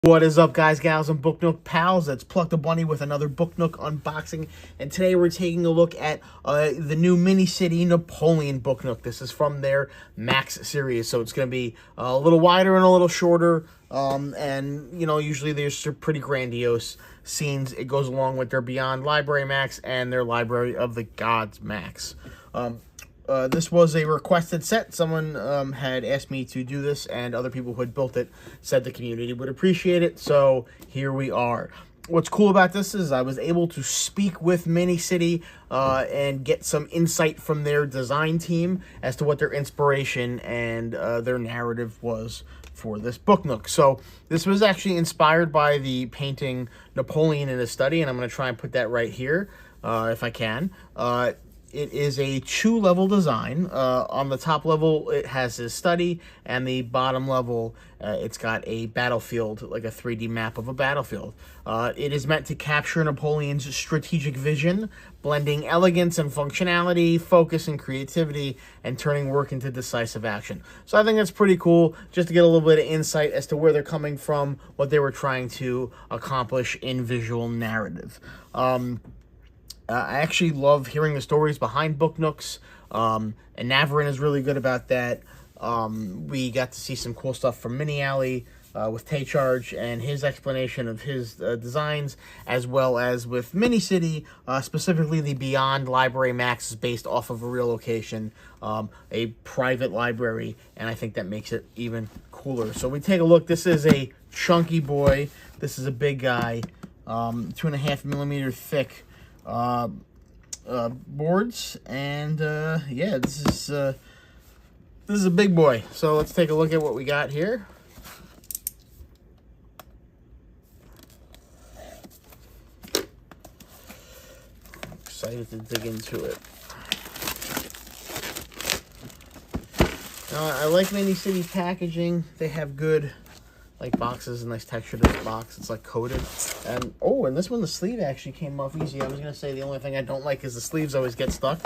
What is up, guys, gals, and book nook pals? It's Pluck the Bunny with another book nook unboxing, and today we're taking a look at the new MiniCity Napoleon book nook. This is from their Max series, so it's going to be a little wider and a little shorter, and, you know, usually there's some pretty grandiose scenes. It goes along with their Beyond Library Max and their Library of the Gods Max. This was a requested set. Someone had asked me to do this, and other people who had built it said the community would appreciate it, so here we are. What's cool about this is I was able to speak with MiniCity and get some insight from their design team as to what their inspiration and their narrative was for this book nook. So this was actually inspired by the painting Napoleon in his study, and I'm going to try and put that right here if I can. It is a 2-level design. On the top level, it has his study, and the bottom level, it's got a battlefield, like a 3D map of a battlefield. It is meant to capture Napoleon's strategic vision, blending elegance and functionality, focus and creativity, and turning work into decisive action. So I think that's pretty cool, just to get a little bit of insight as to where they're coming from, what they were trying to accomplish in visual narrative. I actually love hearing the stories behind book nooks, and Navarone is really good about that. We got to see some cool stuff from Mini Alley with Tay-Charge and his explanation of his designs, as well as with MiniCity, specifically the Beyond Library Max is based off of a real location, a private library, and I think that makes it even cooler. So we take a look. This is a chunky boy. This is a big guy, 2.5 millimeter thick boards, and yeah, this is a big boy. So let's take a look at what we got here. I'm excited to dig into it. Now, I like MiniCity packaging. They have good, like, boxes, a nice texture to this box. It's like coated. And oh, and this one, the sleeve actually came off easy. I was gonna say the only thing I don't like is the sleeves always get stuck.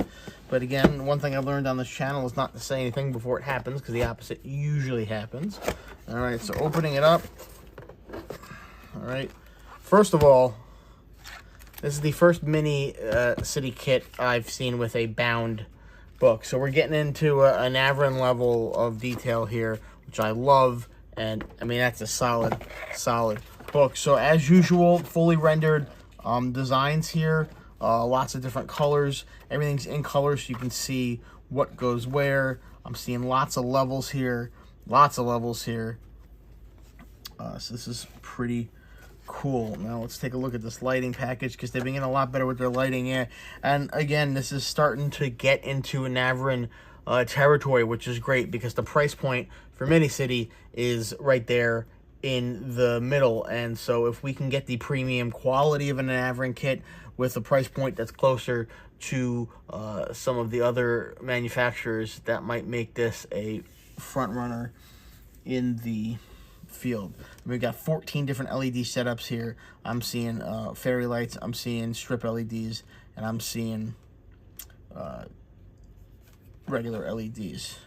But again, one thing I've learned on this channel is not to say anything before it happens, because the opposite usually happens. All right, so opening it up. All right, first of all, this is the first MiniCity kit I've seen with a bound book. So we're getting into a Navarone level of detail here, which I love. And I mean, that's a solid book. So as usual, fully rendered designs here, lots of different colors. Everything's in color, so you can see what goes where. I'm seeing lots of levels here, So this is pretty cool. Now let's take a look at this lighting package, because they've been getting a lot better with their lighting here. And again, this is starting to get into a Navarone territory, which is great, because the price point for MiniCity is right there in the middle. And so if we can get the premium quality of an Navarone kit with a price point that's closer to some of the other manufacturers, that might make this a front runner in the field. We've got 14 different LED setups here. I'm seeing fairy lights, I'm seeing strip LEDs, and I'm seeing regular LEDs.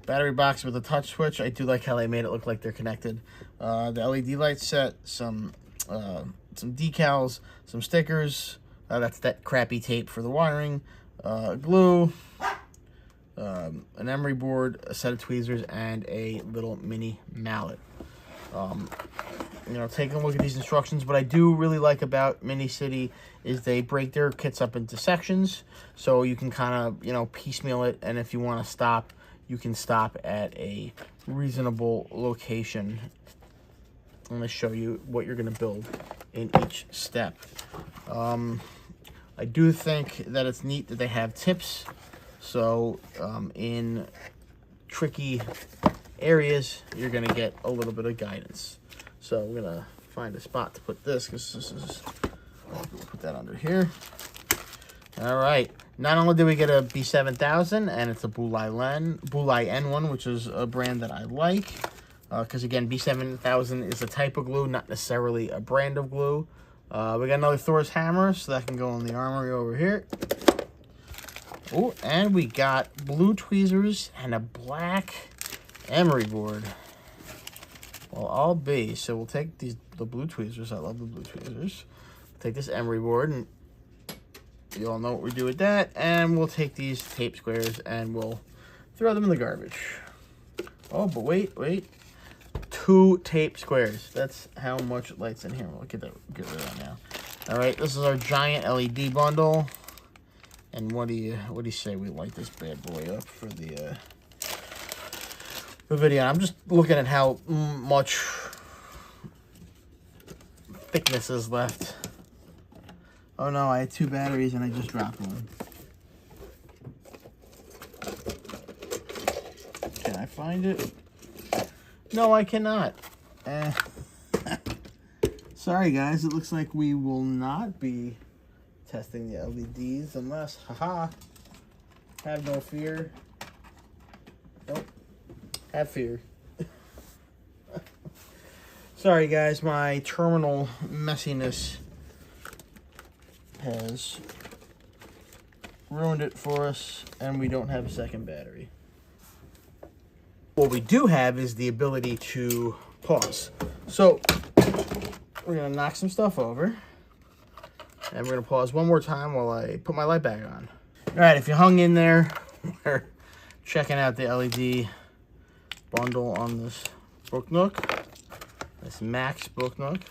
Battery box with a touch switch. I do like how they made it look like they're connected. The LED light set, some decals, some stickers. That's that crappy tape for the wiring. Glue, an emery board, a set of tweezers, and a little mini mallet. You know, taking a look at these instructions, what I do really like about MiniCity is they break their kits up into sections, so you can kind of, you know, piecemeal it, and if you want to stop, you can stop at a reasonable location. I'm going to show you what you're going to build in each step. I do think that it's neat that they have tips, so in tricky areas, you're going to get a little bit of guidance. So I'm going to find a spot to put this, because this is, I'll put that under here. All right. Not only do we get a B7000, and it's a Bulai N1, which is a brand that I like. Because, again, B7000 is a type of glue, not necessarily a brand of glue. We got another Thor's hammer, so that can go in the armory over here. Oh, and we got blue tweezers and a black emery board. Well, I'll be. So we'll take the blue tweezers. I love the blue tweezers. Take this emery board, and you all know what we do with that. And we'll take these tape squares and we'll throw them in the garbage. Oh, but wait. 2 tape squares. That's how much light's in here. We'll get rid of that now. All right, this is our giant LED bundle. And what do you say we light this bad boy up for the video? I'm just looking at how much thickness is left. Oh no, I had 2 batteries and I just dropped one. Can I find it? No, I cannot. Sorry guys, it looks like we will not be testing the LEDs unless, haha, have no fear. Nope, have fear. Sorry guys, my terminal messiness has ruined it for us, and we don't have a second battery. What we do have is the ability to pause. So we're gonna knock some stuff over, and we're gonna pause one more time while I put my light back on. All right, if you hung in there, we're checking out the LED bundle on this booknook, this Max booknook.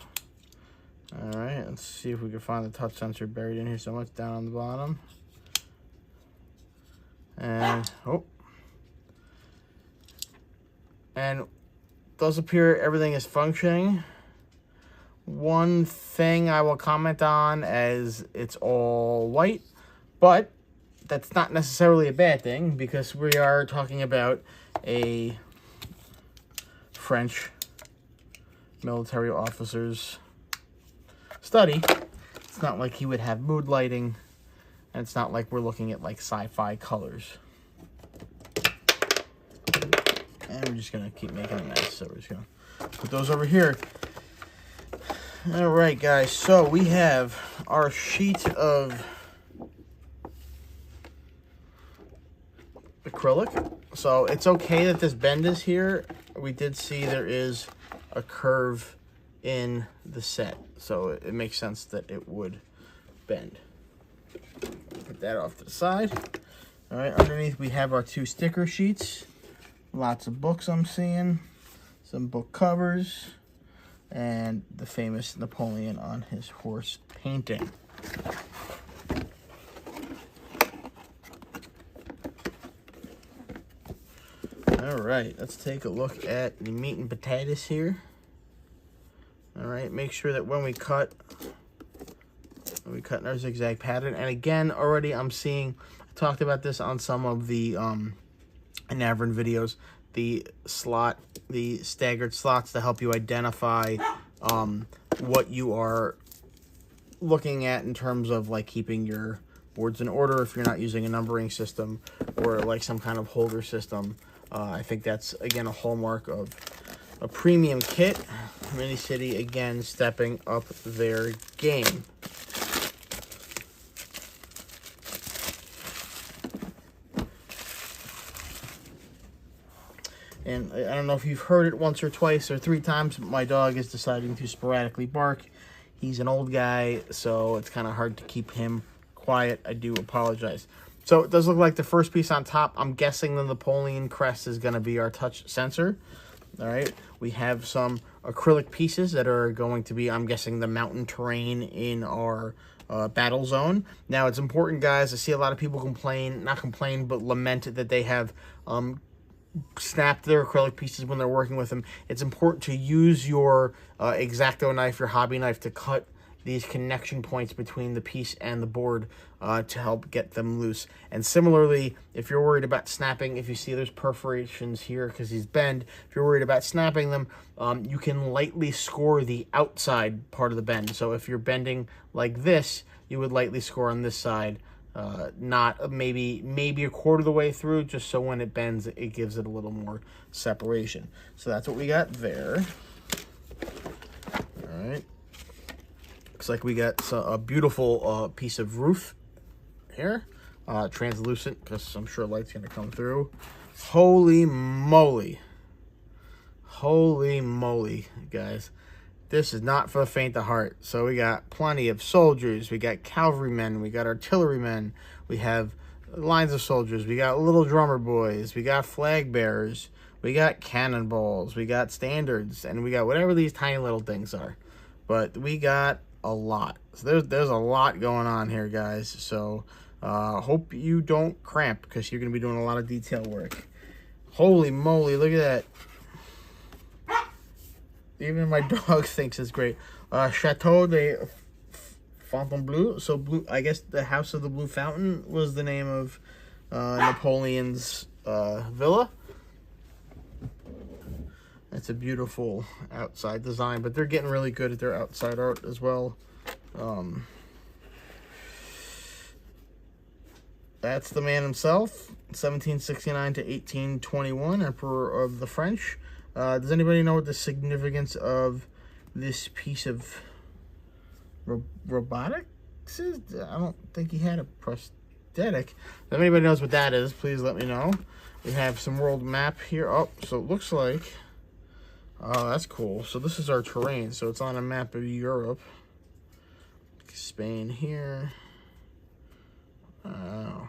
All right, let's see if we can find the touch sensor buried in here somewhere. It's down on the bottom. And, oh. And does appear everything is functioning. One thing I will comment on as it's all white, but that's not necessarily a bad thing because we are talking about a French military officer's study. It's not like he would have mood lighting, and it's not like we're looking at like sci-fi colors. And we're just gonna keep making a mess, so we're just gonna put those over here. All right, guys, so we have our sheet of acrylic. So it's okay that this bend is here. We did see there is a curve in the set, so it makes sense that it would bend. Put that off to the side. All right, underneath we have our 2 sticker sheets. Lots of books I'm seeing, some book covers, and the famous Napoleon on his horse painting. All right, let's take a look at the meat and potatoes here. All right, make sure that when we cut in our zigzag pattern. And again, already I'm seeing, I talked about this on some of the Navran videos, the staggered slots to help you identify what you are looking at in terms of like keeping your boards in order if you're not using a numbering system or like some kind of holder system. I think that's, again, a hallmark of a premium kit. MiniCity, again, stepping up their game. And I don't know if you've heard it once or twice or 3 times, but my dog is deciding to sporadically bark. He's an old guy, so it's kind of hard to keep him quiet. I do apologize. So it does look like the first piece on top, I'm guessing the Napoleon crest is going to be our touch sensor. All right. We have some acrylic pieces that are going to be, I'm guessing, the mountain terrain in our battle zone. Now, it's important, guys. I see a lot of people not complain, but lament that they have snapped their acrylic pieces when they're working with them. It's important to use your X-Acto knife, your hobby knife, to cut these connection points between the piece and the board to help get them loose. And similarly, if you're worried about snapping, if you see there's perforations here because he's bent, if you're worried about snapping them, you can lightly score the outside part of the bend. So if you're bending like this, you would lightly score on this side, not maybe a quarter of the way through, just so when it bends, it gives it a little more separation. So that's what we got there. All right. Looks like we got a beautiful piece of roof here, translucent, because I'm sure light's going to come through. Holy moly. Holy moly, guys. This is not for the faint of heart. So we got plenty of soldiers. We got cavalrymen. We got artillerymen. We have lines of soldiers. We got little drummer boys. We got flag bearers. We got cannonballs. We got standards. And we got whatever these tiny little things are. But we got a lot. So there's a lot going on here, guys. So hope you don't cramp, because you're going to be doing a lot of detail work. Holy moly, look at that. Even my dog thinks it's great. Chateau de Fontainebleau. So blue. I guess the House of the Blue Fountain was the name of Napoleon's villa. It's a beautiful outside design, but they're getting really good at their outside art as well. That's the man himself, 1769 to 1821, Emperor of the French. Does anybody know what the significance of this piece of robotics is? I don't think he had a prosthetic. If anybody knows what that is, please let me know. We have some world map here. Oh, so it looks like... Oh, that's cool. So this is our terrain. So it's on a map of Europe. Spain here. Oh.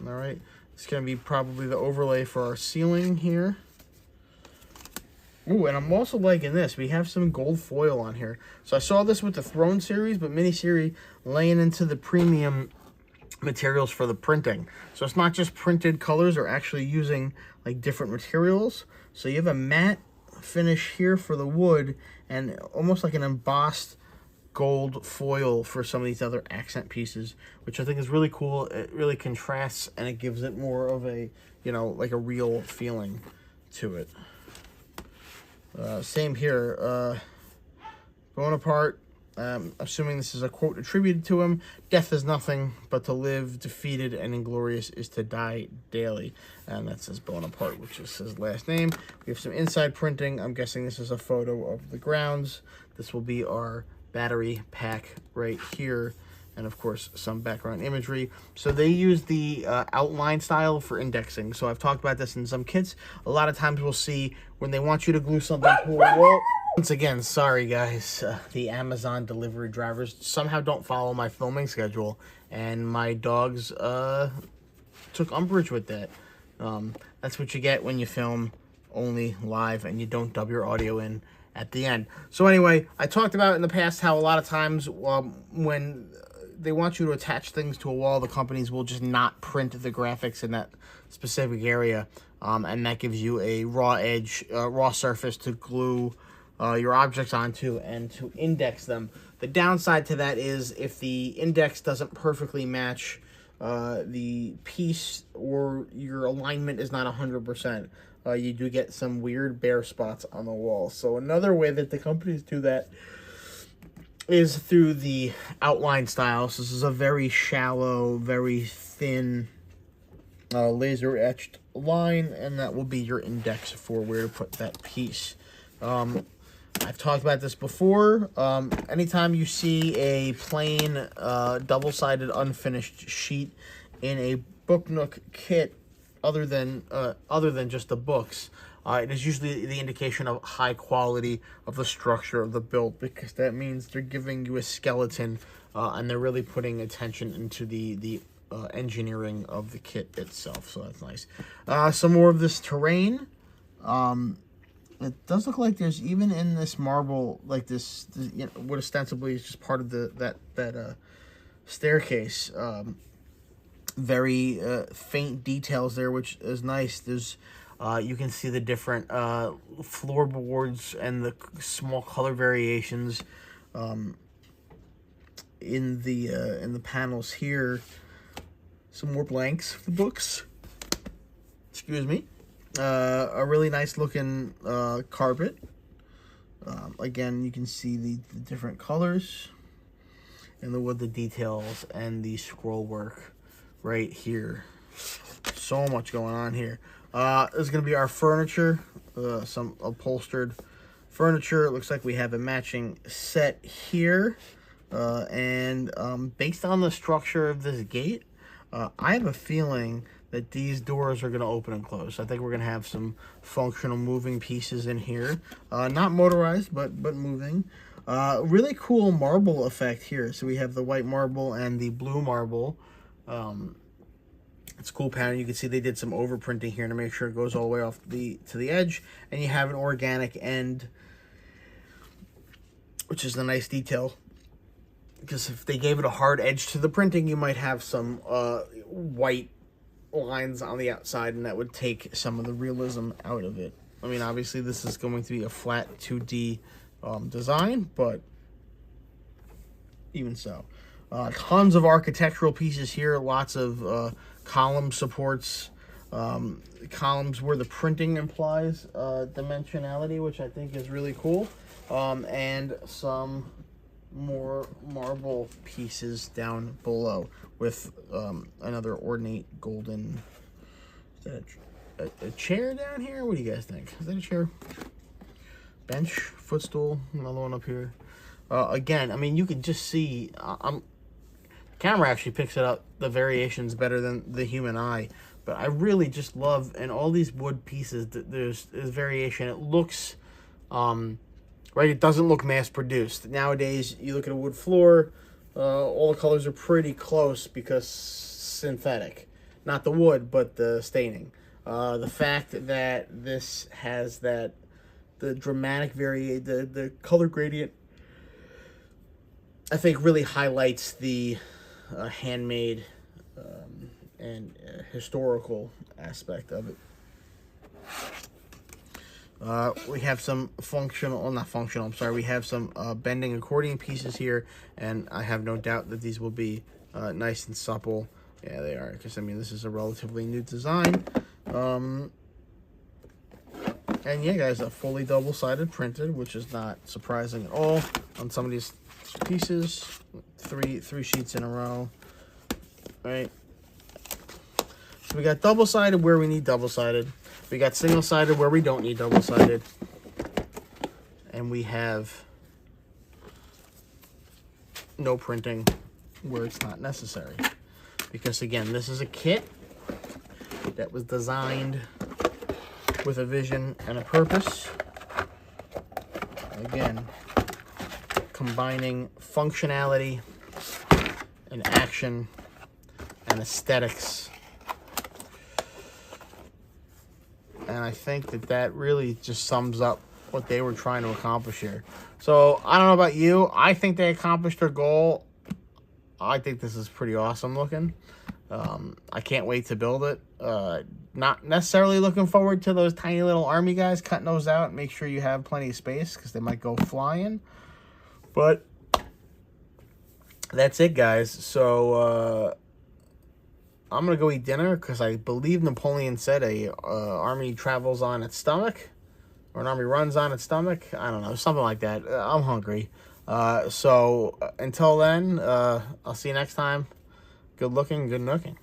All right. It's going to be probably the overlay for our ceiling here. Ooh, and I'm also liking this. We have some gold foil on here. So I saw this with the Throne series, but MiniCity laying into the premium materials for the printing. So it's not just printed colors, they're actually using like different materials. So you have a matte finish here for the wood and almost like an embossed gold foil for some of these other accent pieces, which I think is really cool. It really contrasts and it gives it more of a, you know, like a real feeling to it. Same here. Bonaparte, assuming this is a quote attributed to him, "Death is nothing but to live defeated, and inglorious is to die daily." And that says Bonaparte, which is his last name. We have some inside printing. I'm guessing this is a photo of the grounds. This will be our battery pack right here, and of course some background imagery. So they use the outline style for indexing. So I've talked about this in some kits. A lot of times we'll see when they want you to glue something to a wall. Once again, sorry guys, the Amazon delivery drivers somehow don't follow my filming schedule, and my dogs took umbrage with that. That's what you get when you film only live and you don't dub your audio in at the end. So anyway, I talked about in the past how a lot of times when they want you to attach things to a wall, the companies will just not print the graphics in that specific area, and that gives you a raw edge, raw surface to glue your objects onto and to index them. The downside to that is if the index doesn't perfectly match the piece, or your alignment is not 100%, you do get some weird bare spots on the wall. So another way that the companies do that is through the outline style. So this is a very shallow, very thin laser etched line, and that will be your index for where to put that piece. I've talked about this before. Anytime you see a plain double-sided unfinished sheet in a booknook kit, other than just the books, it is usually the indication of high quality of the structure of the build, because that means they're giving you a skeleton and they're really putting attention into the engineering of the kit itself. So that's nice. Some more of this terrain. It does look like there's even in this marble, like this you know, what ostensibly is just part of that staircase. Very faint details there, which is nice. There's you can see the different floorboards and the small color variations in the panels here. Some more blanks for books. Excuse me. A really nice looking carpet. Again, you can see the different colors and the details and the scroll work right here. So much going on here. This is going to be our furniture, some upholstered furniture. It looks like we have a matching set here. And based on the structure of this gate, I have a feeling that these doors are going to open and close. I think we're going to have some functional moving pieces in here. Not motorized, but moving. Really cool marble effect here. So we have the white marble and the blue marble. It's a cool pattern. You can see they did some overprinting here to make sure it goes all the way off to the edge. And you have an organic end, which is a nice detail. Because if they gave it a hard edge to the printing, you might have some white lines on the outside, and that would take some of the realism out of it. I mean, obviously, this is going to be a flat 2D design, but even so. Tons of architectural pieces here, lots of column supports, columns where the printing implies dimensionality, which I think is really cool, and some more marble pieces down below with another ornate golden. Is that a chair down here? What do you guys think? Is that a chair? Bench, footstool, another one up here. Again, I mean, you can just see, the camera actually picks it up, the variations better than the human eye, but I really just love, and all these wood pieces, there's variation. It looks, right, it doesn't look mass-produced. Nowadays, you look at a wood floor, all the colors are pretty close because synthetic. Not the wood, but the staining. The fact that this has that, the dramatic the color gradient, I think really highlights the handmade and historical aspect of it. We have some we have some bending accordion pieces here, and I have no doubt that these will be nice and supple. Yeah, they are, because I mean, this is a relatively new design. And yeah, guys, a fully double-sided printed, which is not surprising at all on some of these pieces. Three sheets in a row, right? So we got double-sided where we need double-sided. We got single-sided where we don't need double-sided. And we have no printing where it's not necessary. Because, again, this is a kit that was designed with a vision and a purpose. Again, combining functionality and action and aesthetics. And I think that really just sums up what they were trying to accomplish here. So, I don't know about you. I think they accomplished their goal. I think this is pretty awesome looking. I can't wait to build it. Not necessarily looking forward to those tiny little army guys, cutting those out. Make sure you have plenty of space because they might go flying. But that's it, guys. So I'm going to go eat dinner because I believe Napoleon said a army travels on its stomach, or an army runs on its stomach. I don't know, something like that. I'm hungry. So until then, I'll see you next time. Good looking, good nooking.